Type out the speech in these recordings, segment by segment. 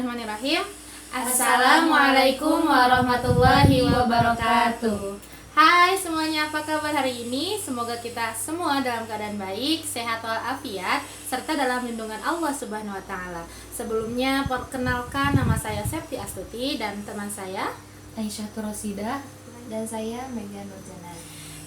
Bismillahirrahmanirrahim. Assalamualaikum warahmatullahi wabarakatuh. Hai semuanya, apa kabar hari ini? Semoga kita semua dalam keadaan baik, sehat walafiat, serta dalam lindungan Allah Subhanahu wa taala. Sebelumnya perkenalkan, nama saya Septi Astuti dan teman saya Aisyah Turosida dan saya Mega Nurjana.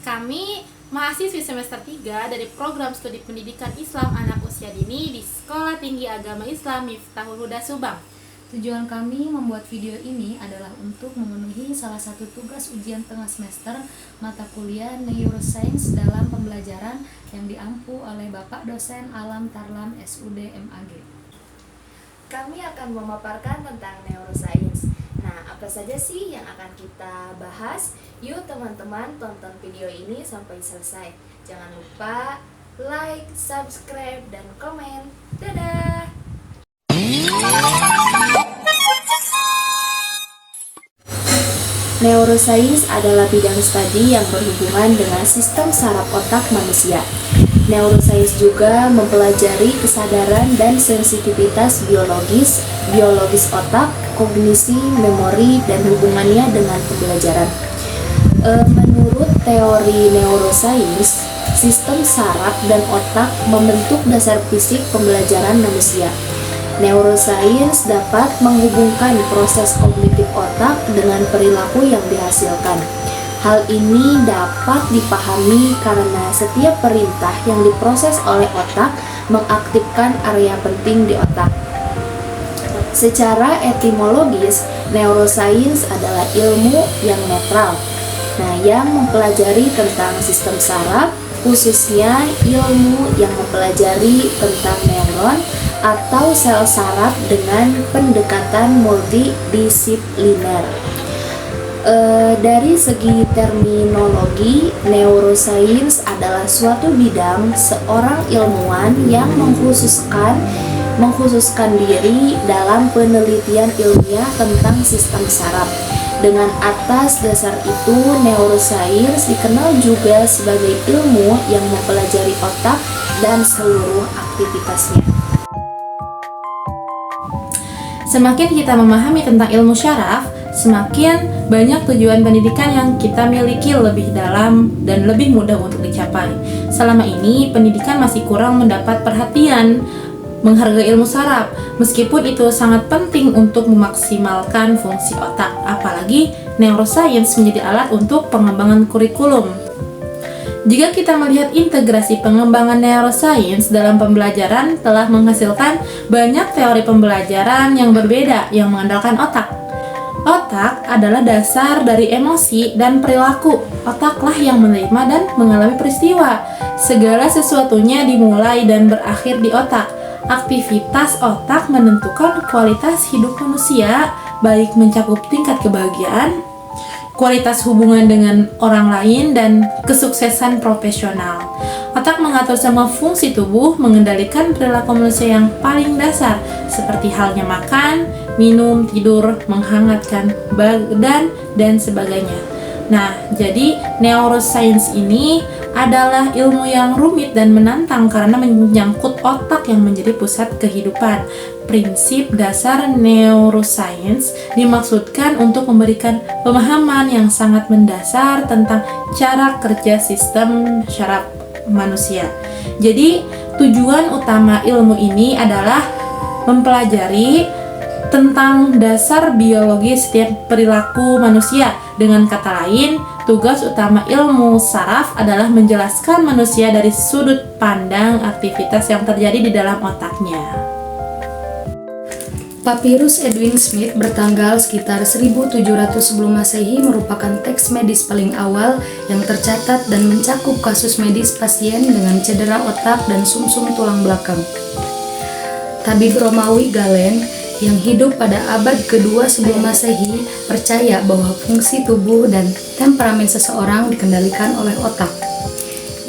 Kami mahasiswi semester 3 dari program studi pendidikan Islam anak usia dini di Sekolah Tinggi Agama Islam Miftahul Huda Subang. Tujuan kami membuat video ini adalah untuk memenuhi salah satu tugas ujian tengah semester mata kuliah Neuroscience dalam pembelajaran yang diampu oleh Bapak Dosen Alam Tarlam SUD MAG. Kami akan memaparkan tentang neuroscience. Nah, apa saja sih yang akan kita bahas? Yuk teman-teman tonton video ini sampai selesai. Jangan lupa like, subscribe, dan komen. Dadah! Neuroscience adalah bidang studi yang berhubungan dengan sistem saraf otak manusia. Neuroscience juga mempelajari kesadaran dan sensitivitas biologis otak, kognisi, memori, dan hubungannya dengan pembelajaran. Menurut teori neuroscience, sistem saraf dan otak membentuk dasar fisik pembelajaran manusia. Neuroscience dapat menghubungkan proses kognitif otak dengan perilaku yang dihasilkan. Hal ini dapat dipahami karena setiap perintah yang diproses oleh otak mengaktifkan area penting di otak. Secara etimologis, neuroscience adalah ilmu yang netral. Yang mempelajari tentang sistem saraf, khususnya ilmu yang mempelajari tentang neuron atau sel saraf dengan pendekatan multidisipliner. Dari segi terminologi, neuroscience adalah suatu bidang seorang ilmuwan yang mengkhususkan diri dalam penelitian ilmiah tentang sistem saraf. Dengan atas dasar itu, neuroscience dikenal juga sebagai ilmu yang mempelajari otak dan seluruh aktivitasnya. Semakin kita memahami tentang ilmu syaraf, semakin banyak tujuan pendidikan yang kita miliki lebih dalam dan lebih mudah untuk dicapai. Selama ini, pendidikan masih kurang mendapat perhatian menghargai ilmu saraf, meskipun itu sangat penting untuk memaksimalkan fungsi otak, apalagi neuroscience menjadi alat untuk pengembangan kurikulum. Jika kita melihat integrasi pengembangan neuroscience dalam pembelajaran telah menghasilkan banyak teori pembelajaran yang berbeda yang mengandalkan otak. Otak adalah dasar dari emosi dan perilaku. Otaklah yang menerima dan mengalami peristiwa. Segala sesuatunya dimulai dan berakhir di otak. Aktivitas otak menentukan kualitas hidup manusia, baik mencakup tingkat kebahagiaan, kualitas hubungan dengan orang lain, dan kesuksesan profesional. Otak mengatur semua fungsi tubuh, mengendalikan perilaku manusia yang paling dasar, seperti halnya makan, minum, tidur, menghangatkan badan, dan sebagainya. Jadi neuroscience ini adalah ilmu yang rumit dan menantang karena menyangkut otak yang menjadi pusat kehidupan. Prinsip dasar neuroscience dimaksudkan untuk memberikan pemahaman yang sangat mendasar tentang cara kerja sistem syaraf manusia. Jadi, tujuan utama ilmu ini adalah mempelajari tentang dasar biologi setiap perilaku manusia. Dengan kata lain, tugas utama ilmu saraf adalah menjelaskan manusia dari sudut pandang aktivitas yang terjadi di dalam otaknya. Papirus Edwin Smith bertanggal sekitar 1700 sebelum Masehi merupakan teks medis paling awal yang tercatat dan mencakup kasus medis pasien dengan cedera otak dan sumsum tulang belakang. Tabib Romawi Galen yang hidup pada abad kedua sebelum Masehi percaya bahwa fungsi tubuh dan temperamen seseorang dikendalikan oleh otak.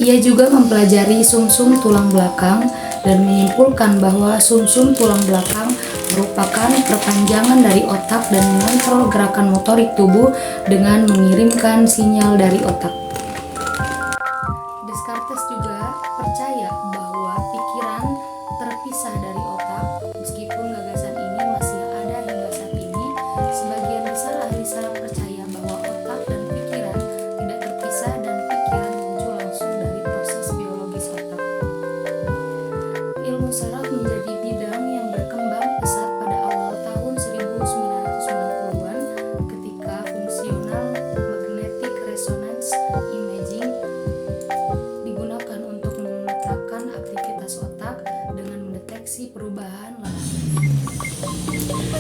Ia juga mempelajari sumsum tulang belakang dan menyimpulkan bahwa sumsum tulang belakang merupakan perpanjangan dari otak dan mengontrol gerakan motorik tubuh dengan mengirimkan sinyal dari otak. Descartes juga percaya bahwa pikiran terpisah dari otak, meskipun gagasan ini masih ada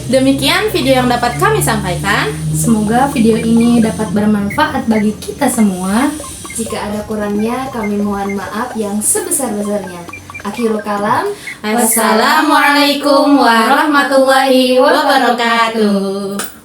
Demikian video yang dapat kami sampaikan. Semoga video ini dapat bermanfaat bagi kita semua. Jika ada kurangnya, kami mohon maaf yang sebesar-besarnya. Akhirul kalam. Wassalamualaikum warahmatullahi wabarakatuh.